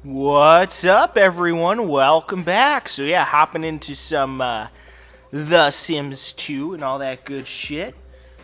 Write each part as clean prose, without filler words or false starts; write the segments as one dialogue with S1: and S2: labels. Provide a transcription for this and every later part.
S1: What's up, everyone? Welcome back. So yeah, hopping into some The Sims 2 and all that good shit.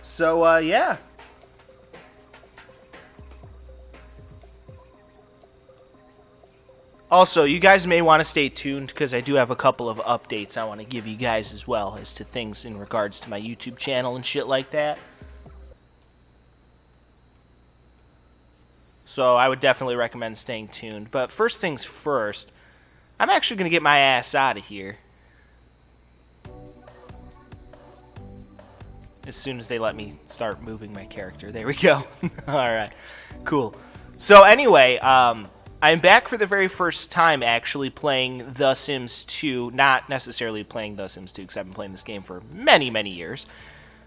S1: So yeah. Also, you guys may want to stay tuned because I do have a couple of updates I want to give you guys as well as to things in regards to my YouTube channel and shit like that. So I would definitely recommend staying tuned. But first things first, I'm actually going to get my ass out of here. As soon as they let me start moving my character. There we go. Alright, cool. So anyway, I'm back for the very first time actually playing The Sims 2. Not necessarily playing The Sims 2 because I've been playing this game for many, many years.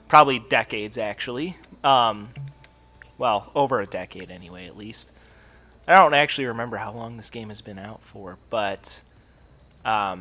S1: Probably decades, actually. Well, over a decade anyway, at least. I don't actually remember how long this game has been out for, but yeah,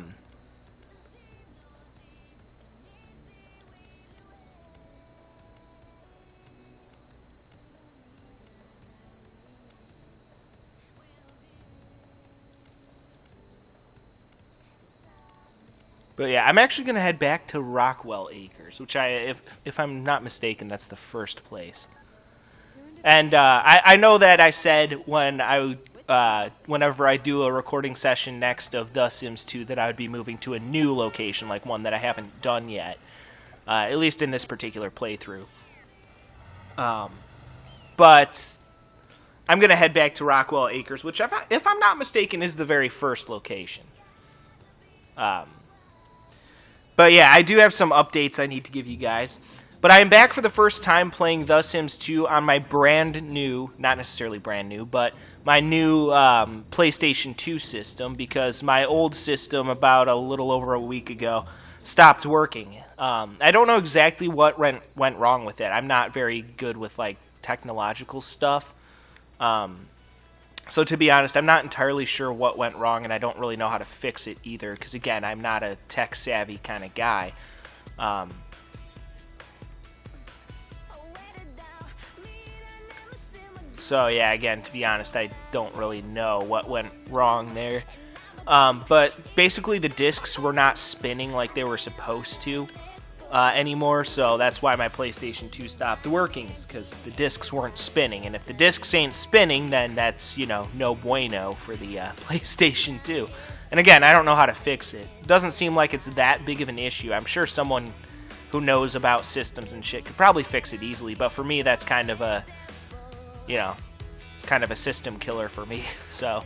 S1: I'm actually going to head back to Rockwell Acres, which if I'm not mistaken, that's the first place. And I know that I said whenever I do a recording session next of The Sims 2 that I would be moving to a new location, like one that I haven't done yet, at least in this particular playthrough. But I'm going to head back to Rockwell Acres, which, if I'm not mistaken, is the very first location. But yeah, I do have some updates I need to give you guys. But I am back for the first time playing The Sims 2 on my brand new, not necessarily brand new, but my new PlayStation 2 system, because my old system about a little over a week ago stopped working. I don't know exactly what went wrong with it. I'm not very good with like technological stuff. So to be honest, I'm not entirely sure what went wrong, and I don't really know how to fix it either, because again, I'm not a tech-savvy kind of guy. So yeah, again, to be honest, I don't really know what went wrong there. But basically the discs were not spinning like they were supposed to anymore, so that's why my PlayStation 2 stopped working, because the discs weren't spinning. And if the discs ain't spinning, then that's, you know, no bueno for the PlayStation 2. And again, I don't know how to fix it. It doesn't seem like it's that big of an issue. I'm sure someone who knows about systems and shit could probably fix it easily, but for me, that's kind of a... you know, it's kind of a system killer for me. So,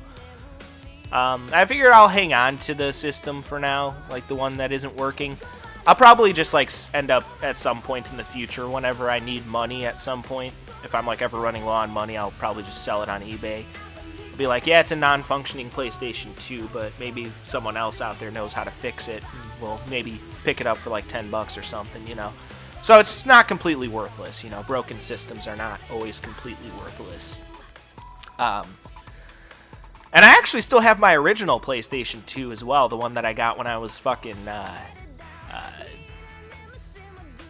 S1: I figure I'll hang on to the system for now, like the one that isn't working. I'll probably just, like, end up at some point in the future, whenever I need money at some point. If I'm, like, ever running low on money, I'll probably just sell it on eBay. I'll be like, yeah, it's a non-functioning PlayStation 2, but maybe someone else out there knows how to fix it, and will maybe pick it up for, like, $10 or something, you know. So it's not completely worthless, you know. Broken systems are not always completely worthless. And I actually still have my original PlayStation 2 as well, the one that I got when I was fucking,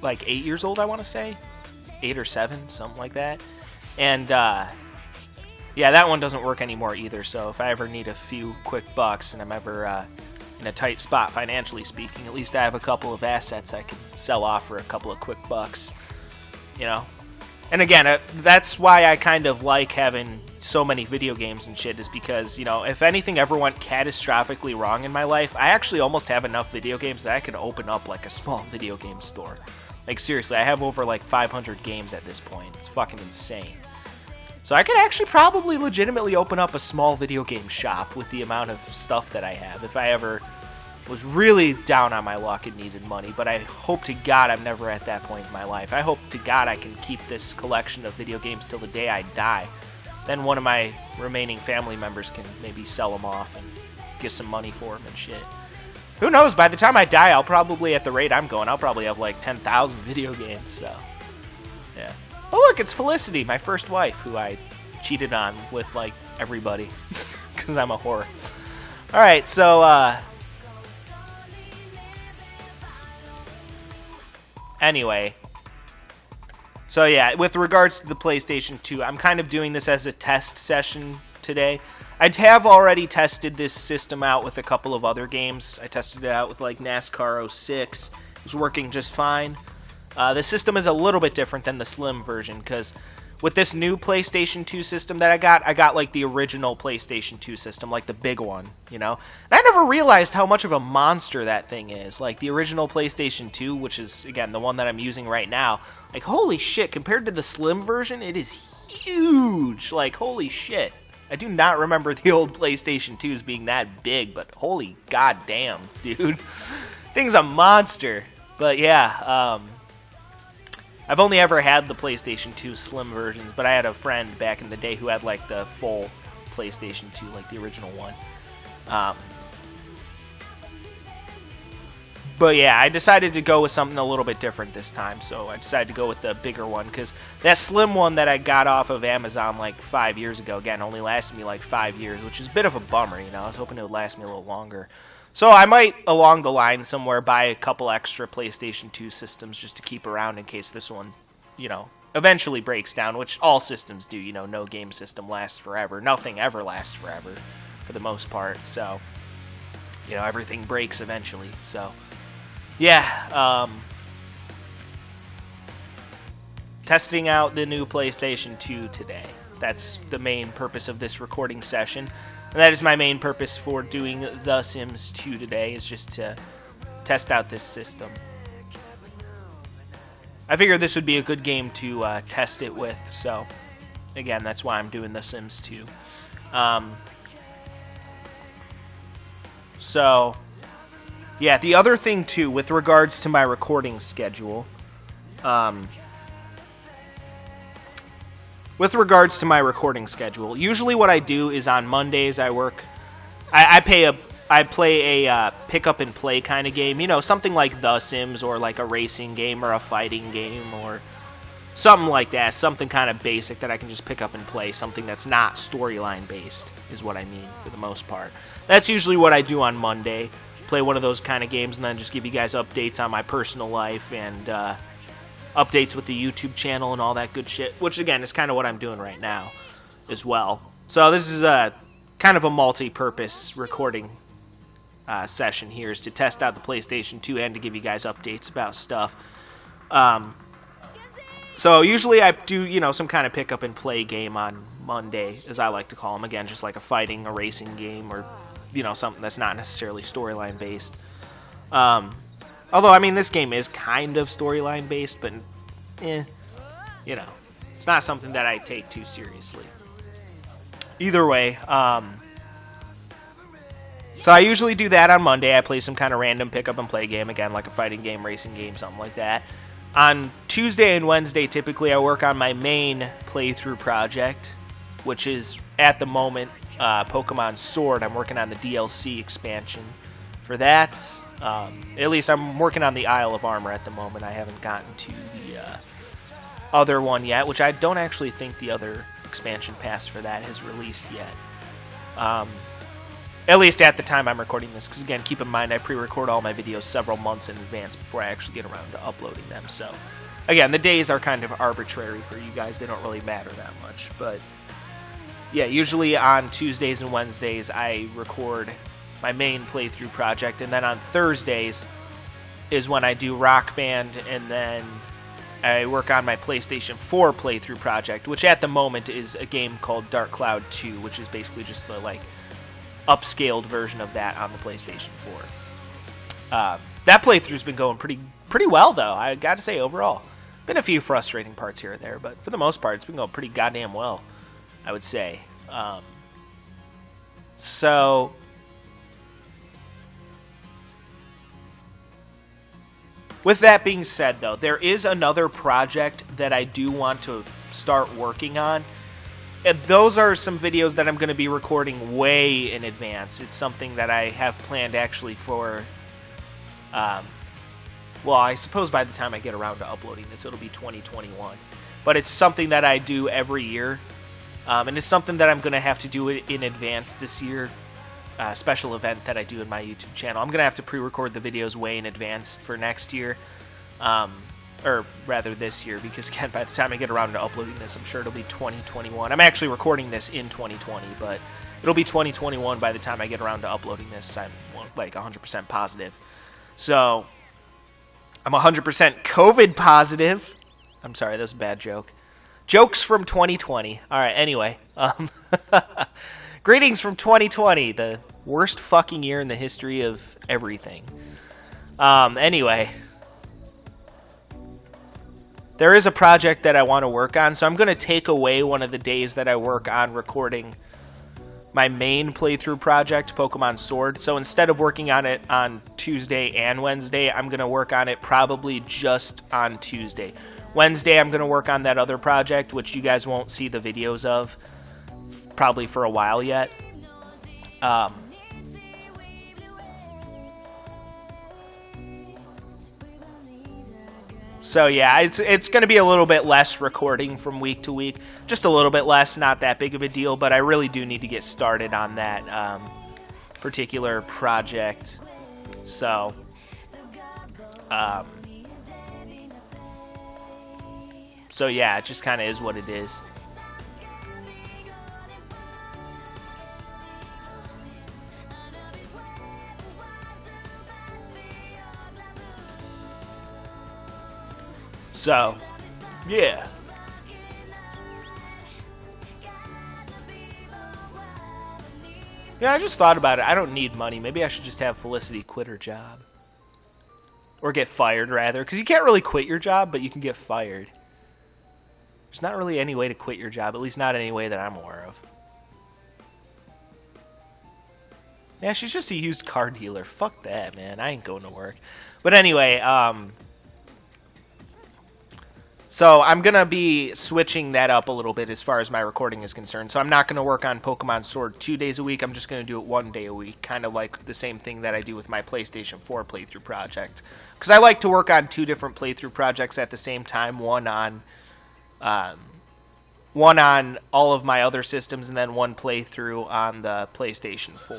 S1: like 8 years old, I want to say. 8 or 7, something like that. And, yeah, that one doesn't work anymore either, so if I ever need a few quick bucks and I'm ever, in a tight spot financially speaking, at least I have a couple of assets I can sell off for a couple of quick bucks, you know. And again, that's why I kind of like having so many video games and shit, is because, you know, if anything ever went catastrophically wrong in my life, I actually almost have enough video games that I could open up like a small video game store. Like seriously, I have over like 500 games at this point. It's fucking insane. So I could actually probably legitimately open up a small video game shop with the amount of stuff that I have if I ever was really down on my luck and needed money. But I hope to God I'm never at that point in my life. I hope to God I can keep this collection of video games till the day I die. Then one of my remaining family members can maybe sell them off and get some money for them and shit. Who knows, by the time I die, I'll probably, at the rate I'm going, I'll probably have like 10,000 video games, so yeah. Oh look, it's Felicity, my first wife, who I cheated on with, like, everybody. Because I'm a whore. Alright, so, anyway. So yeah, with regards to the PlayStation 2, I'm kind of doing this as a test session today. I have already tested this system out with a couple of other games. I tested it out with like NASCAR 06. It was working just fine. The system is a little bit different than the Slim version, because with this new PlayStation 2 system that I got like the original PlayStation 2 system, like the big one, you know? And I never realized how much of a monster that thing is. Like, the original PlayStation 2, which is, again, the one that I'm using right now, like, holy shit, compared to the Slim version, it is huge. Like, holy shit. I do not remember the old PlayStation 2s being that big, but holy goddamn, dude. Thing's a monster. But yeah, I've only ever had the PlayStation 2 Slim versions, but I had a friend back in the day who had like the full PlayStation 2, like the original one. But yeah, I decided to go with something a little bit different this time, so I decided to go with the bigger one, because that Slim one that I got off of Amazon like 5 years ago, again, only lasted me like 5 years, which is a bit of a bummer, you know. I was hoping it would last me a little longer. So I might, along the line somewhere, buy a couple extra PlayStation 2 systems just to keep around in case this one, you know, eventually breaks down, which all systems do. You know, no game system lasts forever. Nothing ever lasts forever, for the most part. So, you know, everything breaks eventually. So, yeah. Testing out the new PlayStation 2 today. That's the main purpose of this recording session. And that is my main purpose for doing The Sims 2 today, is just to test out this system. I figured this would be a good game to test it with, so again, that's why I'm doing The Sims 2. So, yeah, the other thing too, with regards to my recording schedule, usually what I do is on Mondays I play a pick up and play kind of game, you know, something like The Sims, or like a racing game or a fighting game or something like that, something kind of basic that I can just pick up and play, something that's not storyline based is what I mean for the most part. That's usually what I do on Monday, play one of those kind of games and then just give you guys updates on my personal life and updates with the YouTube channel and all that good shit, which again is kind of what I'm doing right now as well. So this is a kind of a multi-purpose recording session here, is to test out the PlayStation 2 and to give you guys updates about stuff. So usually I do, you know, some kind of pick up and play game on Monday, as I like to call them. Again, just like a racing game, or, you know, something that's not necessarily storyline based. Although, I mean, this game is kind of storyline based, but, you know, it's not something that I take too seriously. Either way, so I usually do that on Monday. I play some kind of random pick up and play game, again, like a fighting game, racing game, something like that. On Tuesday and Wednesday, typically I work on my main playthrough project, which is, at the moment, Pokemon Sword. I'm working on the DLC expansion for that. At least I'm working on the Isle of Armor at the moment. I haven't gotten to the other one yet, which I don't actually think the other expansion pass for that has released yet. At least at the time I'm recording this, because again, keep in mind I pre-record all my videos several months in advance before I actually get around to uploading them. So, again, the days are kind of arbitrary for you guys. They don't really matter that much. But, yeah, usually on Tuesdays and Wednesdays I record my main playthrough project, and then on Thursdays is when I do Rock Band, and then I work on my PlayStation 4 playthrough project, which at the moment is a game called Dark Cloud 2, which is basically just the, like, upscaled version of that on the PlayStation 4. That playthrough's been going pretty well, though, I gotta say, overall. Been a few frustrating parts here and there, but for the most part, it's been going pretty goddamn well, I would say. So, with that being said, though, there is another project that I do want to start working on. And those are some videos that I'm going to be recording way in advance. It's something that I have planned actually for, well, I suppose by the time I get around to uploading this, it'll be 2021. But it's something that I do every year. And it's something that I'm going to have to do in advance this year. Special event that I do in my YouTube channel. I'm going to have to pre-record the videos way in advance for next year. or rather this year, because again, by the time I get around to uploading this, I'm sure it'll be 2021. I'm actually recording this in 2020, but it'll be 2021 by the time I get around to uploading this. I'm like 100% positive. So I'm 100% COVID positive. I'm sorry, that was a bad joke. Jokes from 2020. All right, anyway. Greetings from 2020, the worst fucking year in the history of everything. Anyway. There is a project that I want to work on, so I'm going to take away one of the days that I work on recording my main playthrough project, Pokemon Sword. So instead of working on it on Tuesday and Wednesday, I'm going to work on it probably just on Tuesday. Wednesday, I'm going to work on that other project, which you guys won't see the videos of probably for a while yet. So yeah, it's going to be a little bit less recording from week to week. Just a little bit less, not that big of a deal, but I really do need to get started on that particular project. So, so yeah, it just kind of is what it is. So, yeah. Yeah, I just thought about it. I don't need money. Maybe I should just have Felicity quit her job. Or get fired, rather. Because you can't really quit your job, but you can get fired. There's not really any way to quit your job. At least not any way that I'm aware of. Yeah, she's just a used car dealer. Fuck that, man. I ain't going to work. But anyway, so I'm going to be switching that up a little bit as far as my recording is concerned. So I'm not going to work on Pokemon Sword 2 days a week. I'm just going to do it 1 day a week. Kind of like the same thing that I do with my PlayStation 4 playthrough project. Because I like to work on 2 different playthrough projects at the same time. One on all of my other systems, and then 1 playthrough on the PlayStation 4.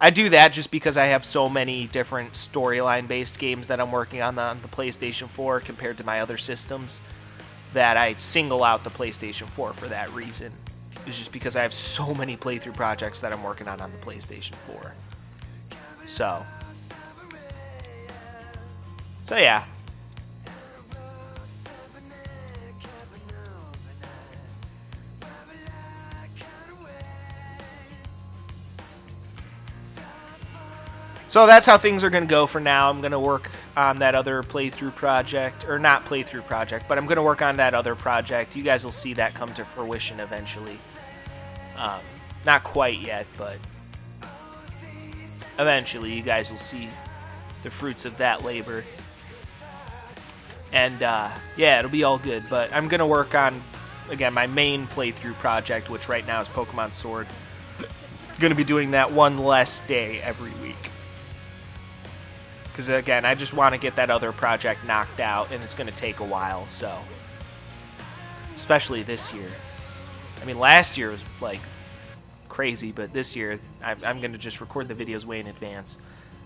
S1: I do that just because I have so many different storyline-based games that I'm working on the PlayStation 4 compared to my other systems, that I single out the PlayStation 4 for that reason. It's just because I have so many playthrough projects that I'm working on the PlayStation 4. So yeah. So that's how things are going to go for now. I'm going to work on that other playthrough project, or not playthrough project, but I'm going to work on that other project. You guys will see that come to fruition eventually. Not quite yet, but eventually you guys will see the fruits of that labor. And yeah, it'll be all good. But I'm going to work on, again, my main playthrough project, which right now is Pokemon Sword. Going to be doing that 1 less day every week. Because, again, I just want to get that other project knocked out, and it's going to take a while, so. Especially this year. I mean, last year was, like, crazy, but this year, I'm going to just record the videos way in advance.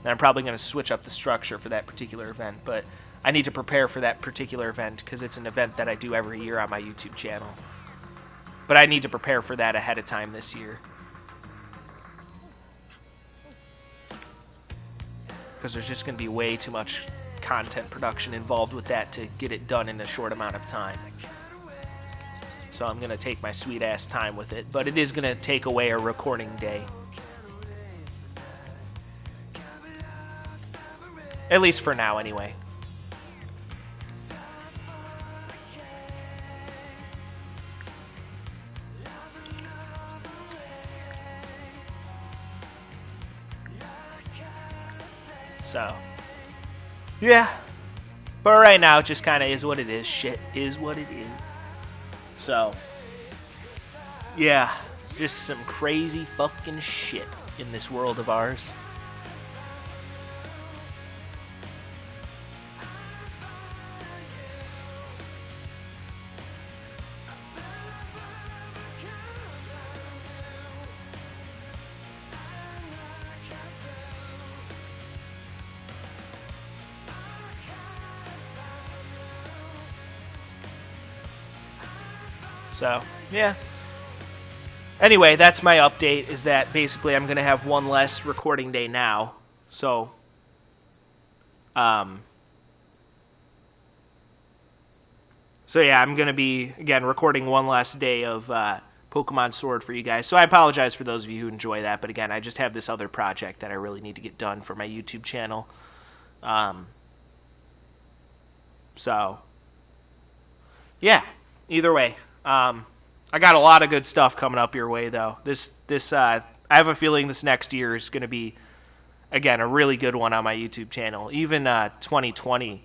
S1: And I'm probably going to switch up the structure for that particular event, but I need to prepare for that particular event, because it's an event that I do every year on my YouTube channel. But I need to prepare for that ahead of time this year. Because there's just going to be way too much content production involved with that to get it done in a short amount of time. So I'm going to take my sweet-ass time with it, but it is going to take away a recording day. At least for now, anyway. So, yeah. But right now, it just kind of is what it is. Shit is what it is. So, yeah. Just some crazy fucking shit in this world of ours. So, yeah. Anyway, that's my update, is that basically I'm going to have one less recording day now. So, yeah, I'm going to be, again, recording one last day of Pokemon Sword for you guys. So I apologize for those of you who enjoy that. But again, I just have this other project that I really need to get done for my YouTube channel. So, yeah, either way. I got a lot of good stuff coming up your way, though. I have a feeling this next year is going to be, again, a really good one on my YouTube channel. Even 2020.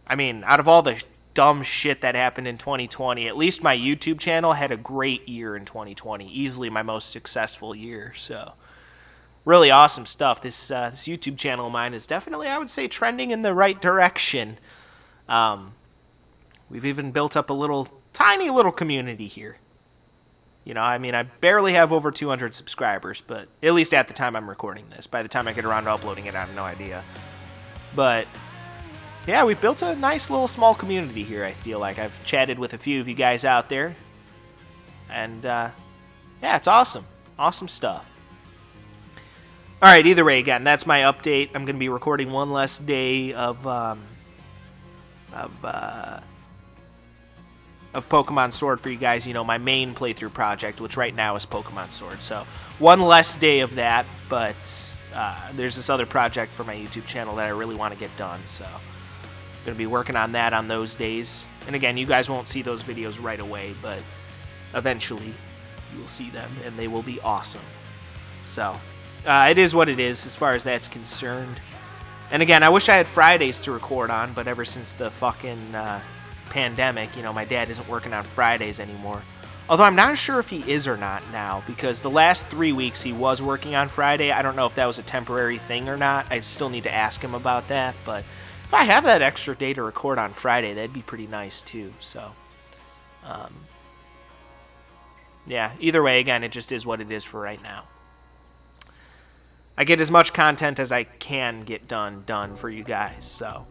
S1: I mean, out of all the dumb shit that happened in 2020, at least my YouTube channel had a great year in 2020. Easily my most successful year. So, really awesome stuff. This YouTube channel of mine is definitely, I would say, trending in the right direction. We've even built up a tiny little community here. You know, I mean, I barely have over 200 subscribers, but at least at the time I'm recording this. By the time I get around to uploading it, I have no idea. But, yeah, we've built a nice little small community here, I feel like. I've chatted with a few of you guys out there. And, yeah, it's awesome. Awesome stuff. Alright, either way, again, that's my update. I'm going to be recording one less day of Pokemon Sword for you guys, you know, my main playthrough project, which right now is Pokemon Sword. So, one less day of that, but there's this other project for my YouTube channel that I really want to get done, so I'm going to be working on that on those days. And again, you guys won't see those videos right away, but eventually you will see them, and they will be awesome. So, it is what it is as far as that's concerned. And again, I wish I had Fridays to record on, but ever since the fucking pandemic, you know, my dad isn't working on Fridays anymore. Although I'm not sure if he is or not now, because the last 3 weeks he was working on Friday. I don't know if that was a temporary thing or not. I still need to ask him about that, but if I have that extra day to record on Friday, that'd be pretty nice too. So, yeah, either way, again, it just is what it is for right now. I get as much content as I can get done for you guys, so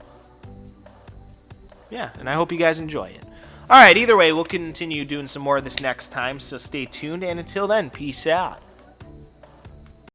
S1: yeah, and I hope you guys enjoy it. Alright, either way, we'll continue doing some more of this next time, so stay tuned, and until then, peace out.